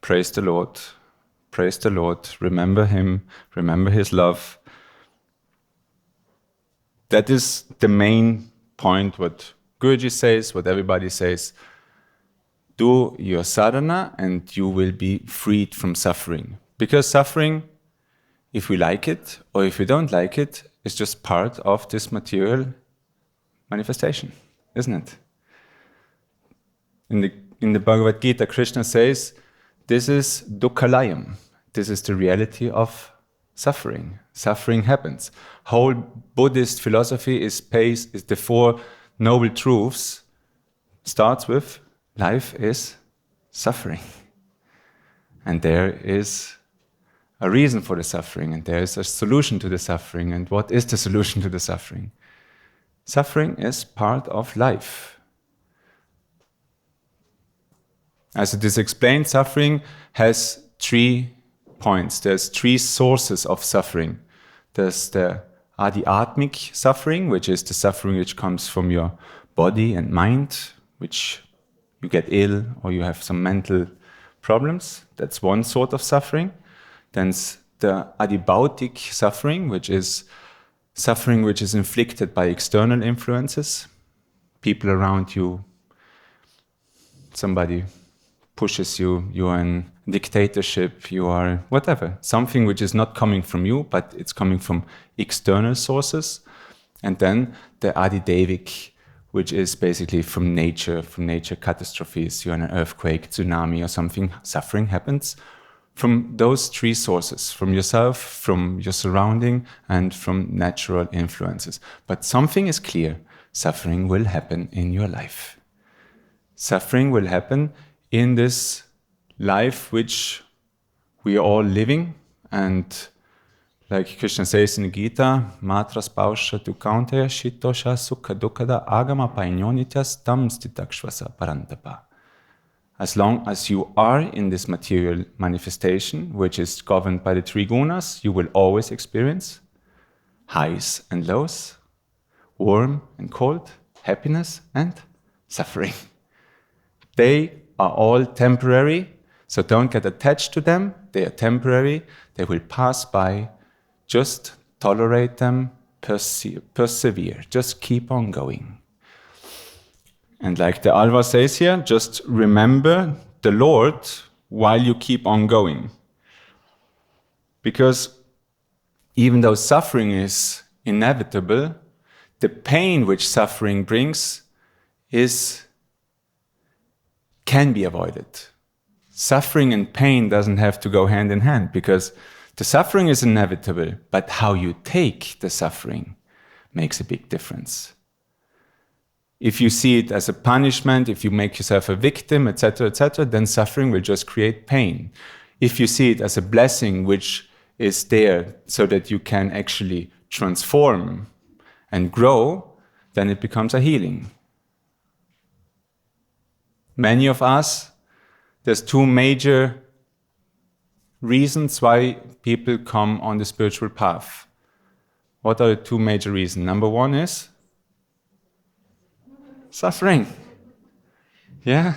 praise the Lord, remember Him, remember His love. That is the main point, what Guruji says, what everybody says. Do your sadhana and you will be freed from suffering. Because suffering, if we like it or if we don't like it, is just part of this material manifestation, isn't it? In the Bhagavad Gītā, Krishna says, this is dukkhalayam. This is the reality of suffering. Suffering happens. Whole Buddhist philosophy is the Four Noble Truths. Starts with, life is suffering. And there is a reason for the suffering, and there is a solution to the suffering. And what is the solution to the suffering? Suffering is part of life. As it is explained, suffering has 3 points. There's 3 sources of suffering. There's the adhyatmic suffering, which is the suffering which comes from your body and mind, which you get ill or you have some mental problems. That's one sort of suffering. Then the adibautic suffering, which is suffering which is inflicted by external influences. People around you, somebody pushes you, you are in dictatorship, you are whatever. Something which is not coming from you, but it's coming from external sources. And then the adidevic, which is basically from nature catastrophes. You're in an earthquake, tsunami or something, suffering happens from those 3 sources, from yourself, from your surrounding, and from natural influences. But something is clear, suffering will happen in your life. Suffering will happen in this life which we are all living, and like Krishna says in the Gita, matras pausha tu kaunteya shitosha sukha dukkada agama painonityas tam stitakshvasa parantapa. As long as you are in this material manifestation, which is governed by the 3 gunas, you will always experience highs and lows, warm and cold, happiness and suffering. They are all temporary, so don't get attached to them. They are temporary, they will pass by. Just tolerate them, persevere, just keep on going. And like the Alva says here, just remember the Lord while you keep on going. Because even though suffering is inevitable, the pain which suffering brings can be avoided. Suffering and pain doesn't have to go hand in hand, because the suffering is inevitable, but how you take the suffering makes a big difference. If you see it as a punishment, if you make yourself a victim, etc., then suffering will just create pain. If you see it as a blessing which is there so that you can actually transform and grow, then it becomes a healing. Many of us, there's 2 major reasons why people come on the spiritual path. What are the 2 major reasons? Number 1 is suffering. Yeah.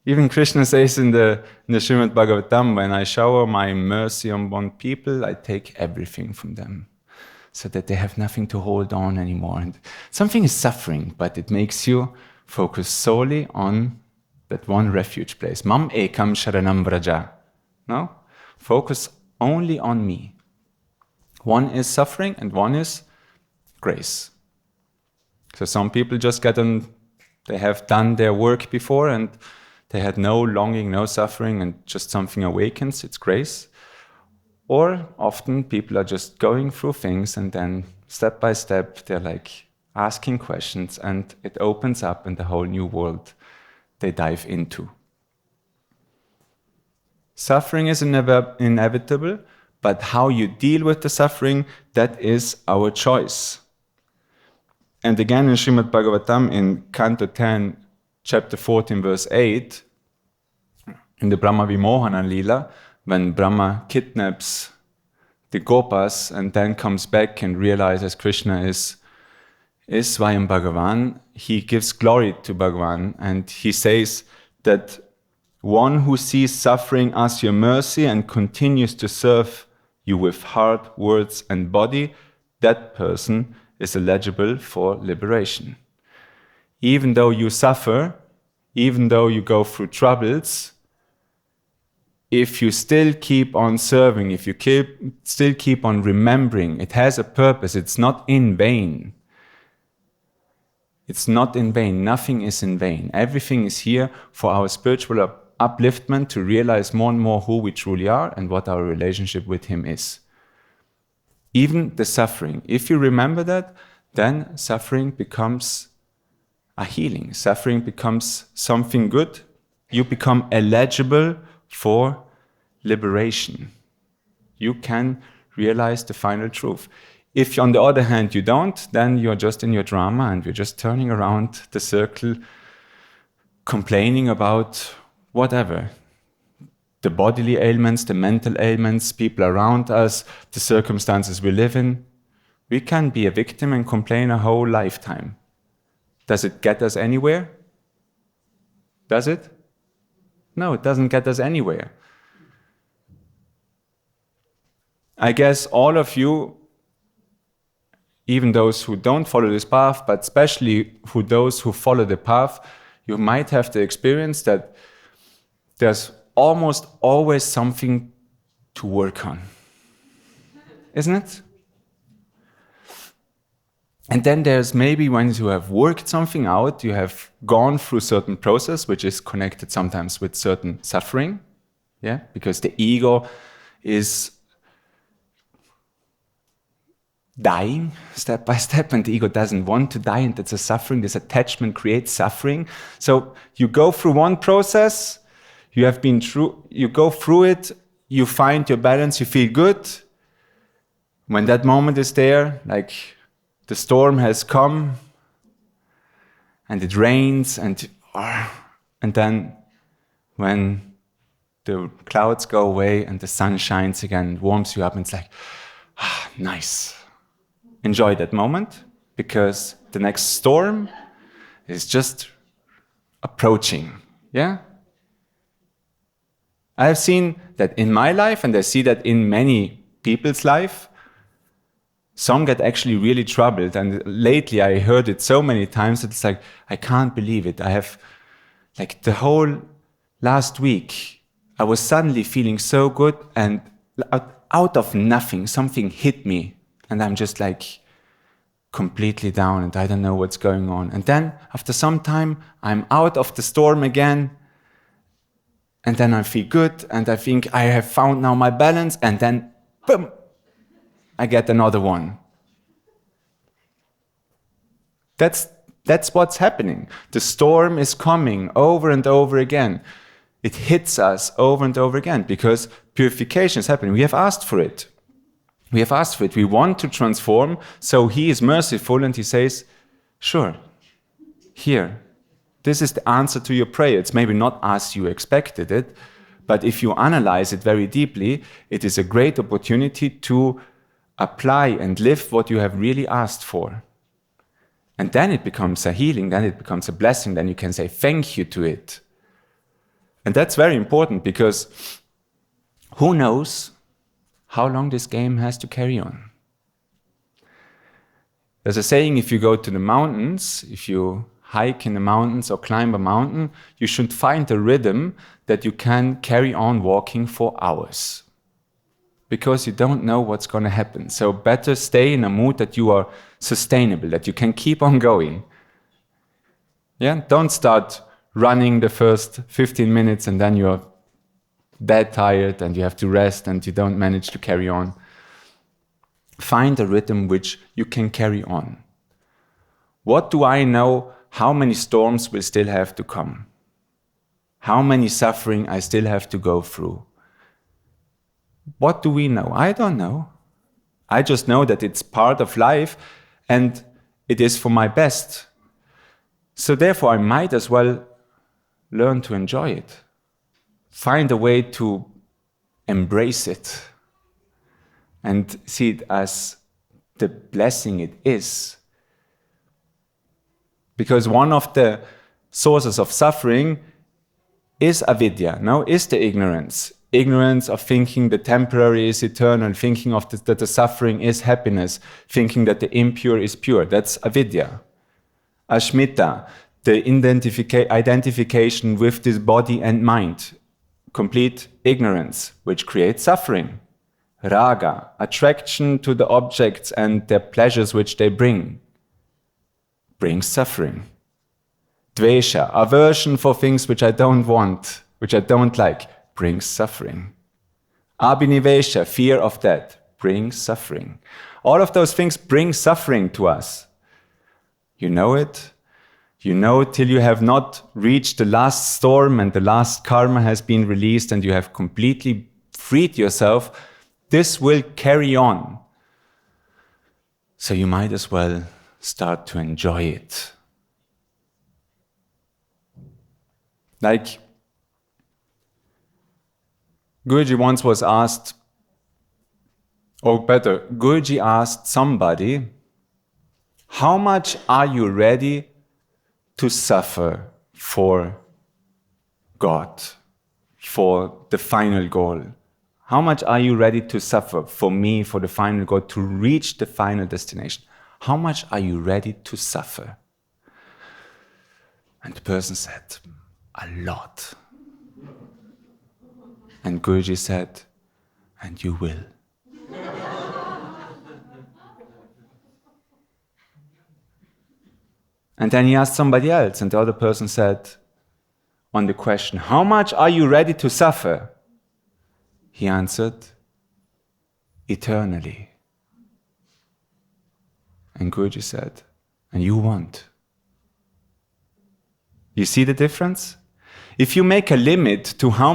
Even Krishna says in the Śrīmad Bhāgavatam, when I shower my mercy on one people, I take everything from them, so that they have nothing to hold on anymore. And something is suffering, but it makes you focus solely on that one refuge place. Mam ekam sharanam vraja. No? Focus only on me. One is suffering and one is grace. So some people just they have done their work before and they had no longing, no suffering, and just something awakens, it's grace. Or often people are just going through things and then step by step they're like asking questions and it opens up and the whole new world they dive into. Suffering is inevitable, but how you deal with the suffering, that is our choice. And again in Śrīmad Bhāgavatam, in Canto 10, chapter 14, verse 8, in the Brahma Vimohana Lila, when Brahma kidnaps the Gopas and then comes back and realizes Krishna is Swayam Bhagavan, he gives glory to Bhagavan and he says that one who sees suffering as your mercy and continues to serve you with heart, words, and body, that person is eligible for liberation. Even though you suffer, even though you go through troubles, if you still keep on serving, if you still keep on remembering, it has a purpose. It's not in vain. It's not in vain. Nothing is in vain. Everything is here for our spiritual upliftment, to realize more and more who we truly are and what our relationship with Him is. Even the suffering. If you remember that, then suffering becomes a healing. Suffering becomes something good. You become eligible for liberation. You can realize the final truth. If on the other hand you don't, then you're just in your drama and you're just turning around the circle, complaining about whatever. The bodily ailments, the mental ailments, people around us, the circumstances we live in. We can be a victim and complain a whole lifetime. Does it get us anywhere? Does it? No, it doesn't get us anywhere. I guess all of you, even those who don't follow this path, but especially those who follow the path, you might have the experience that there's almost always something to work on. Isn't it? And then there's maybe once you have worked something out, you have gone through a certain process, which is connected sometimes with certain suffering, yeah, because the ego is dying step by step, and the ego doesn't want to die, and that's a suffering. This attachment creates suffering. So you go through one process, you go through it, you find your balance, you feel good. When that moment is there, like the storm has come, and it rains, and then when the clouds go away and the sun shines again, warms you up, and it's like, nice. Enjoy that moment, because the next storm is just approaching, yeah? I have seen that in my life, and I see that in many people's life. Some get actually really troubled, and lately I heard it so many times that it's like, I can't believe it. I have, like the whole last week, I was suddenly feeling so good, and out of nothing, something hit me, and I'm just like completely down, and I don't know what's going on. And then after some time, I'm out of the storm again, and then I feel good, and I think I have found now my balance, and then boom, I get another one. That's what's happening. The storm is coming over and over again. It hits us over and over again because purification is happening. We have asked for it. We have asked for it. We want to transform, so He is merciful and He says, sure, here, this is the answer to your prayer. It's maybe not as you expected it, but if you analyze it very deeply, it is a great opportunity to apply and live what you have really asked for. And then it becomes a healing, then it becomes a blessing, then you can say thank you to it. And that's very important, because who knows how long this game has to carry on. There's a saying, if you go to the mountains, if you hike in the mountains or climb a mountain, you should find a rhythm that you can carry on walking for hours. Because you don't know what's going to happen. So better stay in a mood that you are sustainable, that you can keep on going. Yeah, don't start running the first 15 minutes and then you're dead tired and you have to rest and you don't manage to carry on. Find a rhythm which you can carry on. What do I know? How many storms will still have to come? How many suffering I still have to go through? What do we know? I don't know. I just know that it's part of life and it is for my best. So therefore I might as well learn to enjoy it. Find a way to embrace it and see it as the blessing it is. Because one of the sources of suffering is avidya, no, is the ignorance. Ignorance of thinking the temporary is eternal, thinking of that the suffering is happiness, thinking that the impure is pure. That's avidya. Ashmita, the identification with this body and mind. Complete ignorance, which creates suffering. Raga, attraction to the objects and their pleasures which they bring, brings suffering. Dvesha, aversion for things which I don't want, which I don't like, brings suffering. Abhinivesha, fear of death, brings suffering. All of those things bring suffering to us. You know it. You know it till you have not reached the last storm and the last karma has been released and you have completely freed yourself. This will carry on. So you might as well start to enjoy it. Like Guruji once was asked, or better, Guruji asked somebody, how much are you ready to suffer for God, for the final goal? How much are you ready to suffer for me, for the final goal, to reach the final destination? How much are you ready to suffer? And the person said, a lot. And Guruji said, and you will. And then he asked somebody else, and the other person said, on the question, how much are you ready to suffer? He answered, eternally. And Guruji said, and you won't. You see the difference? If you make a limit to how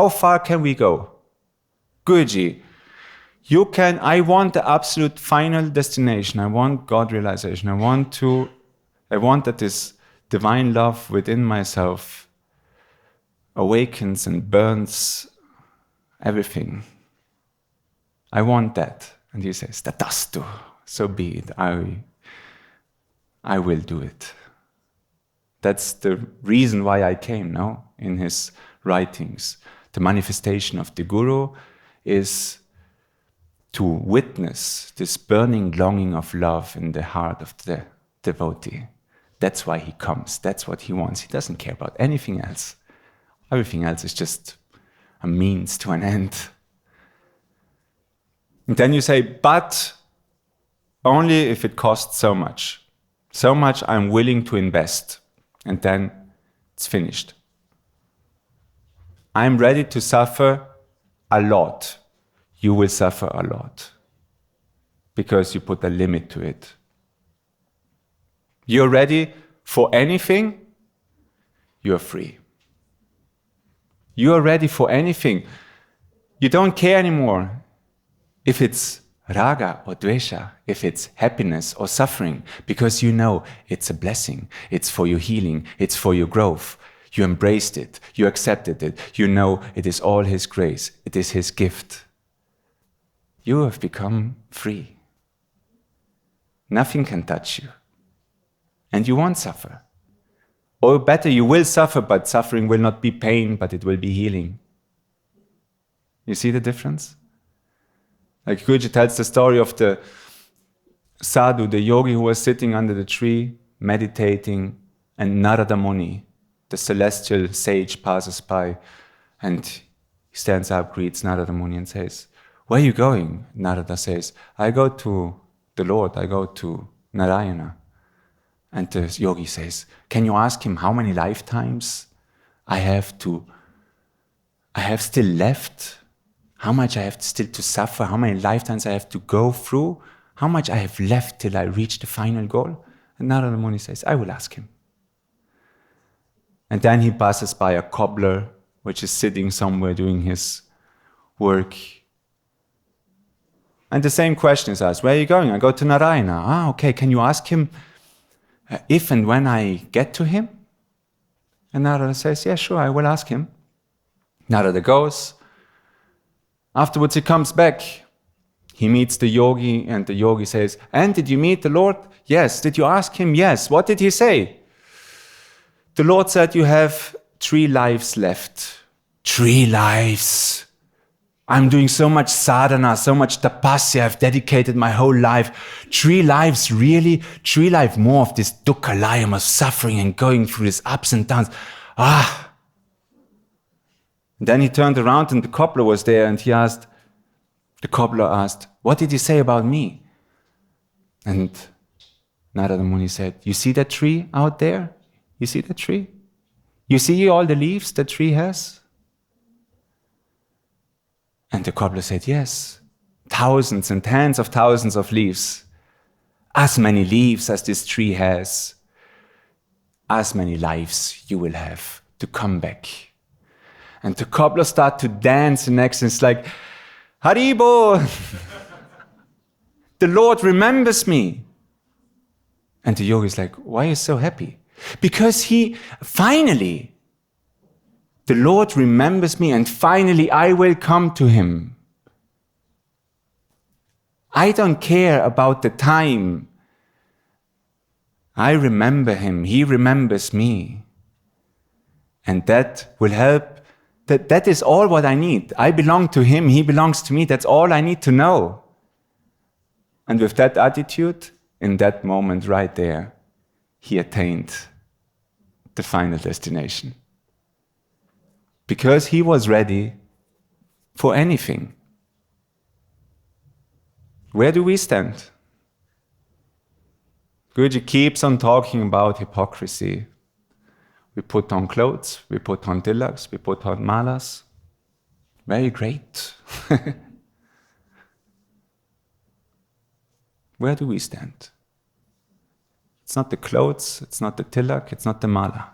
far can we go? Guruji, I want the absolute final destination. I want God realization. I want that this divine love within myself awakens and burns everything. I want that. And he says, Tatastu, so be it. I will do it. That's the reason why I came, no? In his writings. The manifestation of the Guru is to witness this burning longing of love in the heart of the devotee. That's why he comes. That's what he wants. He doesn't care about anything else. Everything else is just a means to an end. And then you say, but only if it costs so much. So much I'm willing to invest. And then it's finished. I'm ready to suffer a lot. You will suffer a lot. Because you put a limit to it. You're ready for anything, you're free. You are ready for anything. You don't care anymore if it's raga or dvesha, if it's happiness or suffering, because you know it's a blessing, it's for your healing, it's for your growth. You embraced it, you accepted it, you know it is all His grace, it is His gift. You have become free. Nothing can touch you. And you won't suffer. Or better, you will suffer, but suffering will not be pain, but it will be healing. You see the difference? Like Guruji tells the story of the sadhu, the yogi who was sitting under the tree, meditating, and Narada Muni, the celestial sage, passes by, and he stands up, greets Narada Muni and says, "Where are you going?" Narada says, "I go to the Lord, I go to Narayana." And the yogi says, "Can you ask him how many lifetimes I have still left? How much I have still to suffer? How many lifetimes I have to go through? How much I have left till I reach the final goal?" And Narada Muni says, "I will ask him." And then he passes by a cobbler, which is sitting somewhere doing his work. And the same question is asked, "Where are you going?" "I go to Narayana." "Ah, okay, can you ask him if and when I get to him?" And Narada says, "Yeah, sure, I will ask him." Narada goes. Afterwards he comes back. He meets the yogi, and the yogi says, "And did you meet the Lord?" "Yes." "Did you ask him?" "Yes." "What did he say?" The Lord said, you have 3 lives left. 3 lives. I'm doing so much sadhana, so much tapasya. I've dedicated my whole life. 3 lives, really? 3 lives more of this dukkha layam of suffering and going through these ups and downs. Then he turned around and the cobbler was there and the cobbler asked, what did he say about me? And Narada Muni said, you see that tree out there? You see that tree? You see all the leaves that tree has? And the cobbler said, yes, thousands and tens of thousands of leaves. As many leaves as this tree has, as many lives you will have to come back. And the cobbler started to dance next, and it's like, Haribo! The Lord remembers me. And the yogi is like, why are you so happy? Because finally, the Lord remembers me and finally I will come to him. I don't care about the time. I remember him, he remembers me. And that will help. That is all what I need. I belong to him, he belongs to me. That's all I need to know. And with that attitude, in that moment right there, he attained the final destination. Because he was ready for anything. Where do we stand? Guruji keeps on talking about hypocrisy. We put on clothes, we put on tilaks, we put on malas. Very great. Where do we stand? It's not the clothes, it's not the tilak, it's not the mala.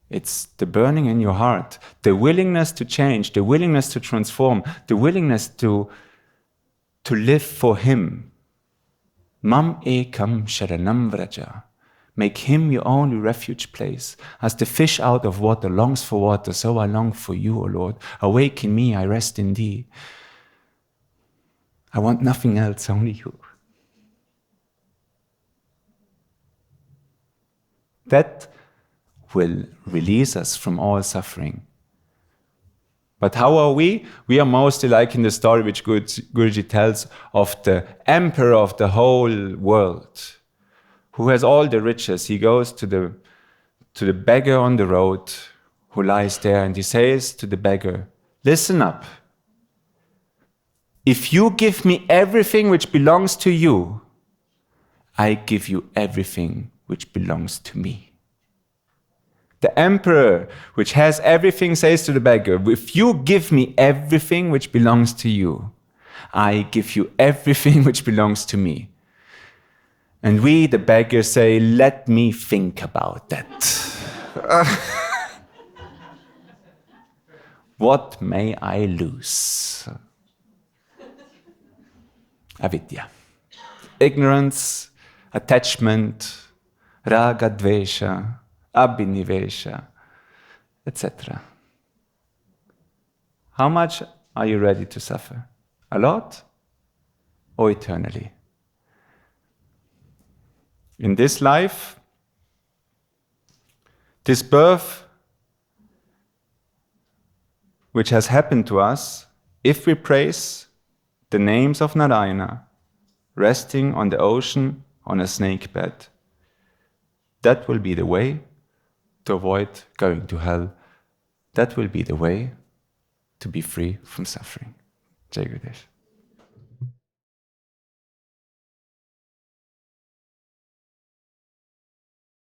It's the burning in your heart, the willingness to change, the willingness to transform, the willingness to live for him. Mam ekam sharanam vraja. Make him your only refuge place. As the fish out of water longs for water, so I long for you, O Lord. Awaken me, I rest in thee. I want nothing else, only you. That will release us from all suffering. But how are we? We are mostly like in the story which Guruji tells of the emperor of the whole world, who has all the riches. He goes to the beggar on the road who lies there, and he says to the beggar, listen up. If you give me everything which belongs to you, I give you everything which belongs to me. The emperor, which has everything, says to the beggar, if you give me everything which belongs to you, I give you everything which belongs to me. And we, the beggars, say, let me think about that. What may I lose? Avidya. Ignorance, attachment, raga, dvesha, abhinivesha, etc. How much are you ready to suffer? A lot or eternally? In this life, this birth which has happened to us, if we praise the names of Narayana, resting on the ocean on a snake bed, that will be the way to avoid going to hell. That will be the way to be free from suffering. Jai Gurudev.